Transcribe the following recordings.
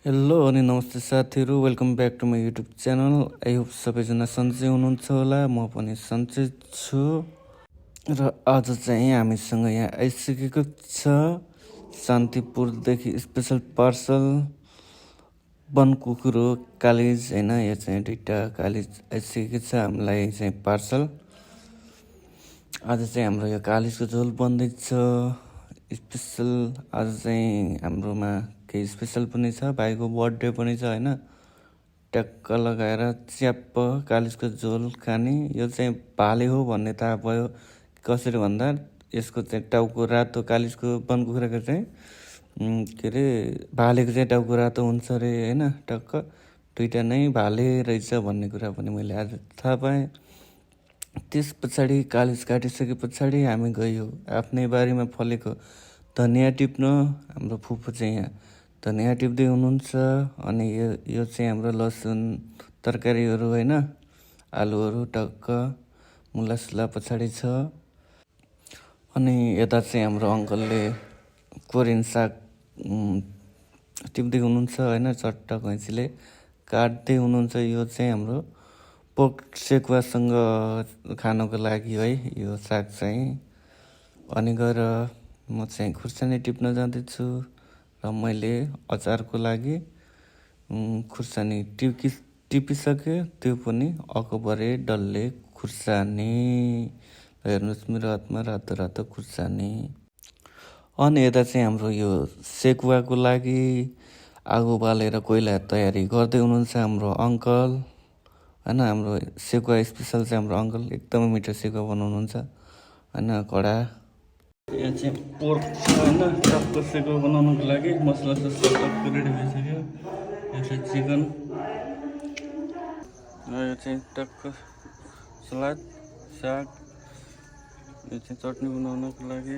Hello अनि नमस्ते साथीहरू, welcome back to my YouTube channel. I hope सबैजना सन्चै हुनुहुन्छ होला। म पनि सन्चै छु र आज चाहिँ हामीसँग यहाँ आइसकेको छ शान्तिपुरदेखि स्पेसल पार्सल वन कुकुर हो, कालिज होइन। यो चाहिँ दुईवटा कालिज आइसकेको छ हामीलाई चाहिँ पार्सल। आज चाहिँ हाम्रो यो कालिजको झोल बन्दैछ स्पेसल। आज चाहिँ हाम्रोमा केही स्पेसल पनि छ, भाइको बर्थडे पनि छ होइन। ट्याक्क लगाएर च्याप्प कालिजको झोल खाने। यो चाहिँ भाले हो भन्ने थाहा भयो कसरी भन्दा यसको चाहिँ टाउको रातो, कालिजको वन कुखुराको चाहिँ के अरे भालेको चाहिँ टाउको रातो हुन्छ अरे होइन। टक्क दुईवटा नै भाले रहेछ भन्ने कुरा पनि मैले आज थाहा पाएँ। त्यस पछाडि कालिज काटिसके पछाडि हामी गयो आफ्नै बारीमा फलेको धनियाँ टिप्न। हाम्रो फुपू चाहिँ यहाँ धनियाँ टिप्दै हुनुहुन्छ। अनि यो चाहिँ हाम्रो लसुन तरकारीहरू होइन, आलुहरू टक्क मुलासुला पछाडि छ। अनि यता चाहिँ हाम्रो अङ्कलले कोरियन साग टिप्दै हुनुहुन्छ होइन, चट्टा कैँचीले काट्दै हुनुहुन्छ। यो चाहिँ हाम्रो पोर्क सेकुवासँग खानको लागि है यो साग चाहिँ। अनि गएर म चाहिँ खुर्सानी टिप्न जाँदैछु र मैले अचारको लागि खुर्सानी टिपिसकेँ, त्यो पनि अकबरे डल्ले खुर्सानी। हेर्नुहोस् मेरो हातमा रातो रातो खुर्सानी। अनि यता चाहिँ हाम्रो यो सेकुवाको लागि आगो बालेर कोइला तयारी गर्दै हुनुहुन्छ हाम्रो अङ्कल होइन। हाम्रो सेकुवा स्पेसल चाहिँ हाम्रो अङ्कल एकदमै मिठो सेकुवा बनाउनुहुन्छ होइन। कडा यहाँ चाहिँ पोर्क छ होइन, टक्क सेकुवा बनाउनुको लागि मसला ससला टक्क रेडी भइसक्यो। यो चाहिँ चिकन, यो चाहिँ टक्क सलाद साग, यो चाहिँ चटनी बनाउनको लागि।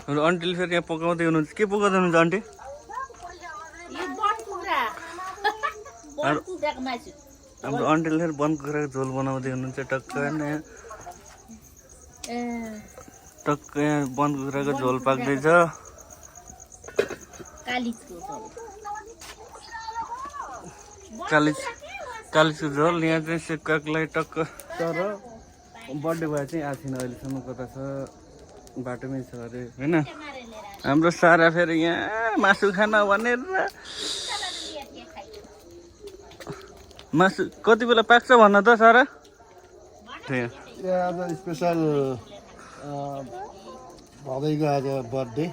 हाम्रो आन्टीले फेरि यहाँ पकाउँदै हुनुहुन्छ। के पकाउँदै हुनुहुन्छ आन्टी? हाम्रो आन्टीले फेरि वन कुखुराको झोल बनाउँदै हुनुहुन्छ टक्क होइन। यहाँ टक्क यहाँ वन कुखुराको झोल पाक्दैछ। कालिजको झोल यहाँ चाहिँ सेकुवाको लागि टक्क। तर बर्थडे भए चाहिँ आएको छैन अहिलेसम्म, कता छ बाटोमै छ अरे होइन। हाम्रो सारा फेरि यहाँ मासु खान भनेर मासु कति बेला पाक्छ भन्न त सारा? आज स्पेसल भदैको आज बर्थडे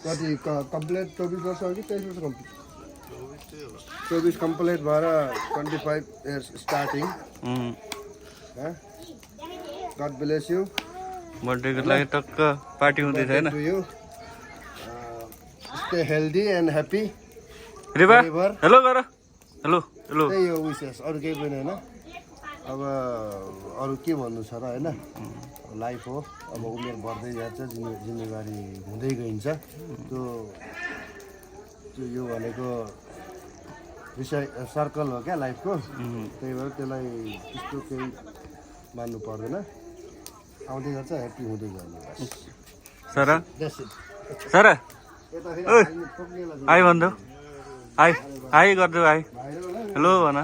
कति कम्प्लिट 24 वर्ष हो कि 23 वर्ष कम्प्लिट? 24 कम्प्लिट भएर 25 years starting. God bless you. बर्थडेको लागि टक्क पार्टी हुँदैछ होइन। Stay healthy and happy. Riva hello गर। Hello hello. त्यही हो विशेष, अरू केही पनि होइन। अब अरू के भन्नु छ र होइन। लाइफ हो, अब उमेर बढ्दै जान्छ, जिम्मेवारी हुँदै गइन्छ। त्यो यो भनेको विषय सर्कल हो क्या लाइफको। त्यही भएर त्यसलाई त्यस्तो केही मान्नु पर्दैन। आउँदै गर्छ, ह्याप्पी हुँदै गर्नु। सारा सारा आइ भन्दा आइ आइ गरिदेऊ आइ। हेलो भन।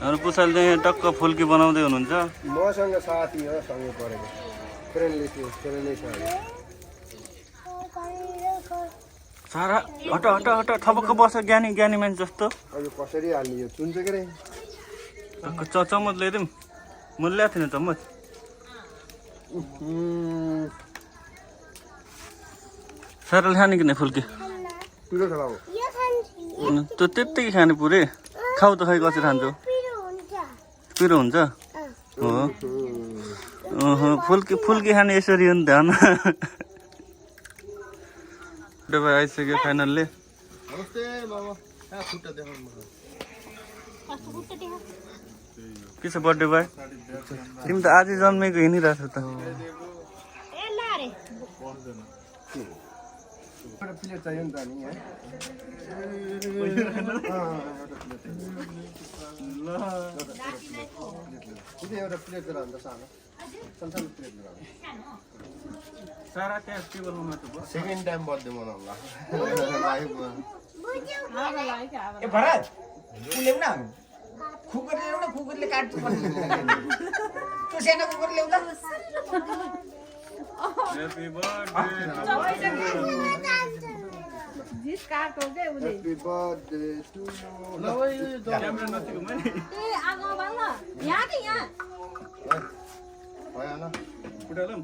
हाम्रो पुछाले चाहिँ टक्क फुल्की बनाउँदै हुनुहुन्छ। मसँग साथी हो, सँगै परेको फ्रेन्डली छ। सारा हट हट हट थपक्क बस, ज्ञानी ज्ञानी मान्छे जस्तो। अब कसरी हाल्ने यो चुन्छ के रे? टक्क चम्मच ल्याइदिउँ। मैले ल्याएको थिइनँ चम्मच। साराले खाने कि नै फुल्की? पिरो छ बाबु। त्यो त्यत्तिकै खाने पुरै खाऊ त खै कसरी खान्छौ? पिरो हुन्छ हो। ओहो फुल्की खाने यसरी हो नि ध्यान। भाइ आइसक्यो फाइनल्ली। के छ बर्थडे भाइ? तिमी त आजै जन्मेको हिँडिरहेको छ त। एउटा प्लेट चाहियो नि त नि यहाँ। एउटा प्लेट र अन्त सानो सानो प्लेट लगाऊ सारा त्यहाँ टेबलमा मात्र भयो सेकेन्ड टाइम बर्थडे मनाउला लाइभमा ए भरत ल्याउ न कुकुर ल्याउ न कुकुरले काट्छ त्यो सानो कुकुर ल्याउ ल happy birthday Happy birthday to you. Camera नजिक घुमाइ नि भयो न फुटालौँ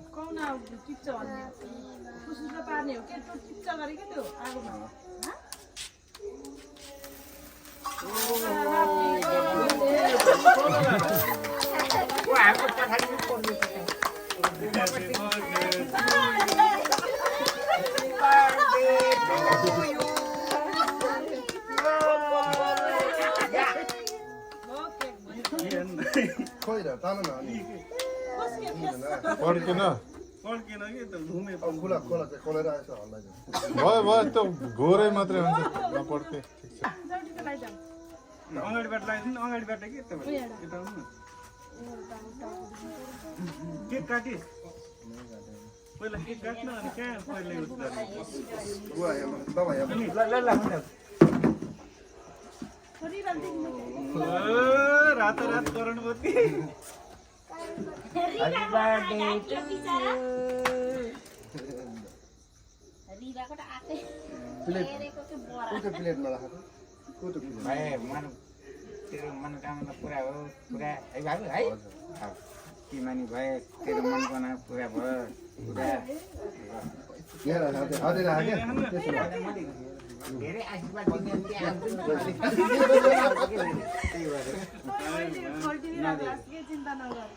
खोइ र तान न अनि पड्किन पड्केन कि त घुमे अब खुला खोला चाहिँ खोलेर आएछ हल्ला भयो भयो त्यो घोरै मात्रै हुन्छ नपड्के ठिक छ अगाडिबाट लगाइदिनु न अगाडिबाट के तपाईँ यता आउनु केक काटिस पहिला केक काट्न अनि कहाँ पहिला युज गर्ने बुवा यहाँ बाबा यहाँ रातो रात करोडपति प्लेटमा राखेको को त प्लेट भाइ तेरो मनोकामना पुरा हो पुरा है बाबु है तिमानी भए तेरो मनोकामना पुरा भयो पुरा यहाँ राखेको हातै राखेको त्यसो मैले धेरै आशीर्वाद दिने त्यहाँ चिन्ता नगर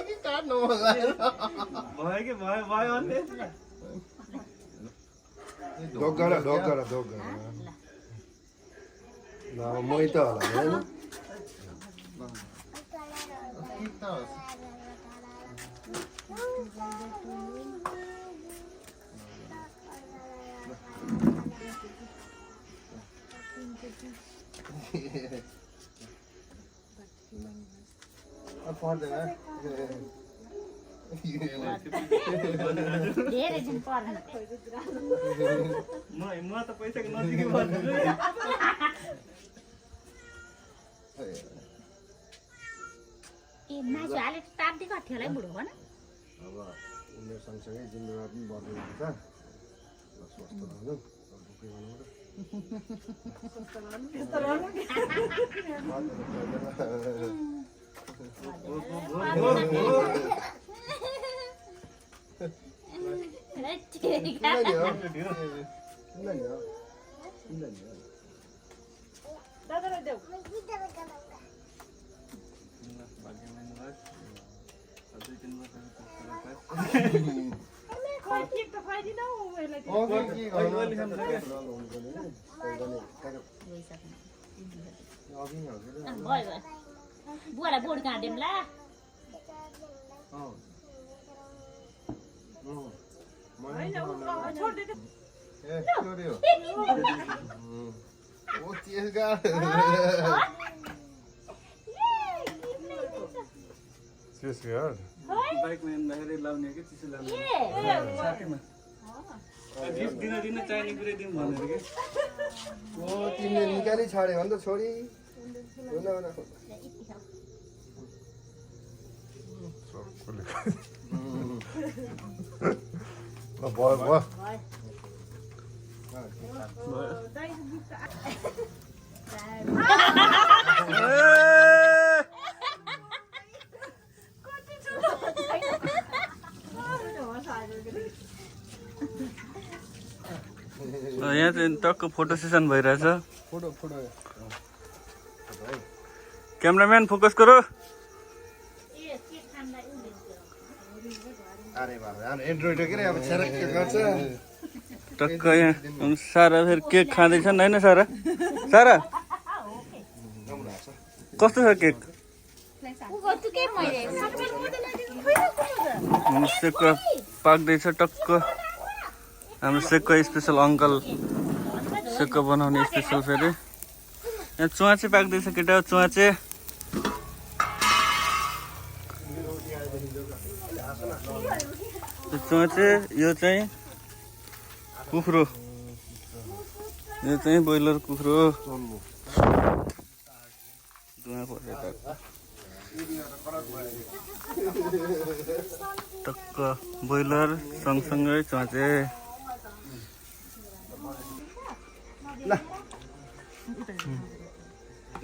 के काट्नु होला भयो कि भयो भयो अन्त ढोगरा ढोगरा ढोगरा ल मै त होला हैन पर्दैन धेरै दिन पर्दैन म त पैसाको नजिकै भन्छु ए मासु हाले ताप्दै गएको थियो होला है बुढो भन अब उनीहरू सँगसँगै जिम्मेवार पनि बढ्दै हुन्छ स्वस्थ रहनु भुकै भयो बुवालाई बोर्ड काट्यौँ ल बाइकमा हिँड्दाखेरि लाउने कि चिसो लाउने साथीमा गिफ्ट दिन दिन चाहिने कुरै दिउँ भनेर कि तिमीले निकाली छाड्यो भने त छोडी भयो भयो यहाँ चाहिँ टक्क फोटो सेसन भइरहेछ फोटो फोटो क्यामेराम्यान फोकस गरो अरे बाबा एन्ड्रोइड के रे अब छरक के गर्छ टक्क यहाँ सारा फेरि केक खाँदैछन् होइन सारा सारा कस्तो छ केक सेकुवा पाक्दैछ टक्क हाम्रो सेकुवा स्पेसल अङ्कल सेकुवा बनाउने स्पेसल फेरि यहाँ चुवाचे पाक्दैछ केटा चुवाचे चुवाचे यो चाहिँ कुखुरो यो चाहिँ ब्रोइलर कुखुरो धुवा परेको टक्क ब्रोइलर सँगसँगै चुवाचे ल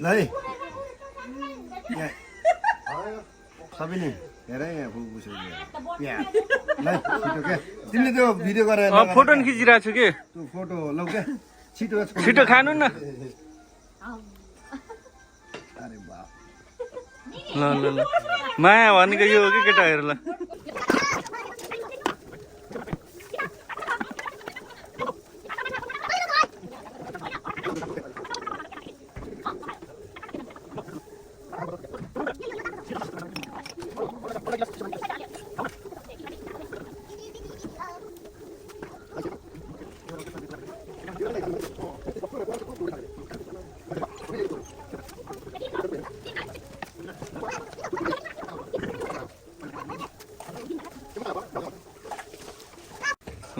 ल है सबैले हेर यहाँ फुल पुसेको यहाँ ल छिटो क्या तिमीले त्यो भिडियो गरेर फोटो नि खिचिरहेको छु कि त्यो फोटो लौ क्या छिटो छिटो खानु न अरे बाप ल ल ल माया भनेको यो हो कि केटाहरू ल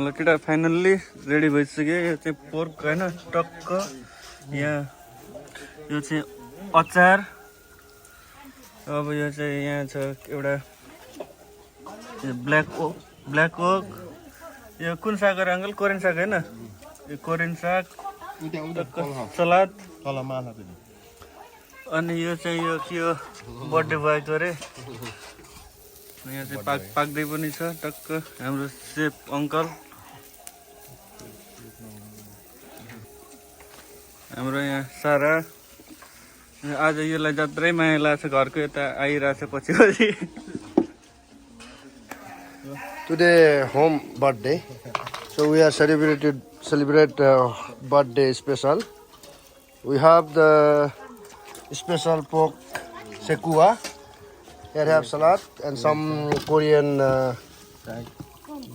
ल केटा फाइनल्ली रेडी भइसक्यो यो चाहिँ पोर्क होइन टक्क यहाँ यो चाहिँ अचार अब यो चाहिँ यहाँ छ एउटा ब्ल्याक ओक यो कुन साग हो अङ्कल कोरियन साग होइन यो कोरियन साग सलाद अनि यो चाहिँ यो के हो बर्थडे भएको अरे यहाँ चाहिँ पाक्दै पनि छ टक्क हाम्रो सेफ अङ्कल हाम्रो यहाँ सारा आज यसलाई जत्रै माया लाग्छ घरको यता आइरहेछ पछि पछि Today home birthday, so we are celebrate birthday special. We have the special pork sekua. Here have salad and some Korean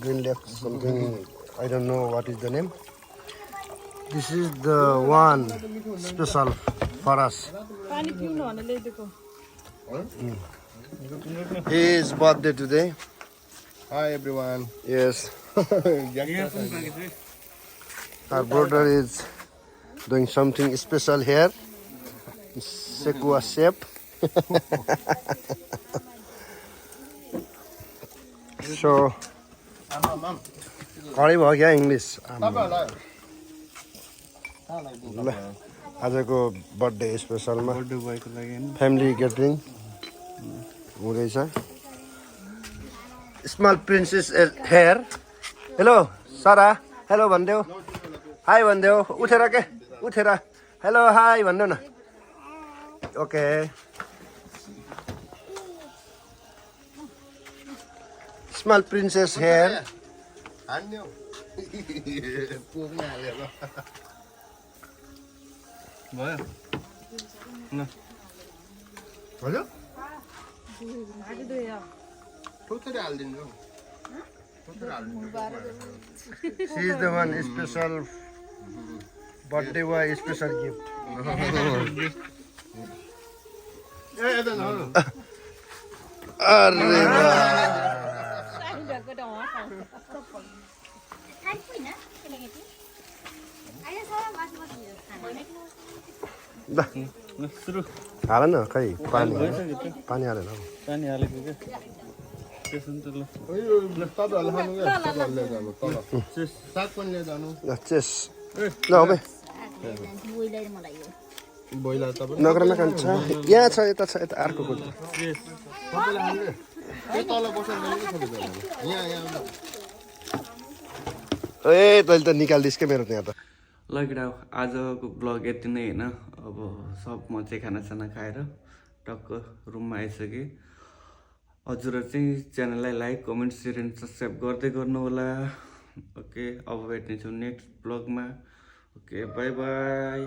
green leaf something. I don't know what is the name. This is the one special for us. His birthday today. Hi everyone. Yes. Our brother is doing something special here. Sekua shape. So, करै भयो क्या English आजको birthday स्पेसलमा family gathering हुँदैछ small princess hair hello सारा hello भनिदेऊ high भनिदेऊ उठेर के उठेर हेलो हाई भनिदेऊ न ओके स्मल प्रिन्सेस हेयर भयो हजुर She is the one special birthday boy special gift. अरे हाल न खै पानी पानी हालेन पानी हालेको क्या त्यसो नि त ल चेस ल हो नगरमा खान्छ यहाँ छ यता अर्को ए तैँले त निकालिदिस् क्या मेरो त्यहाँ त ल केटा आजको ब्लग यति नै होइन अब सब म चाहिँ खानासाना खाएर टक्क रुममा आइसकेँ हजुरहरू चाहिँ च्यानललाई like comment share and subscribe गर्दै गर्नु होला ओके अब भेट्नेछौँ नेक्स्ट ब्लगमा ओके बाई बाई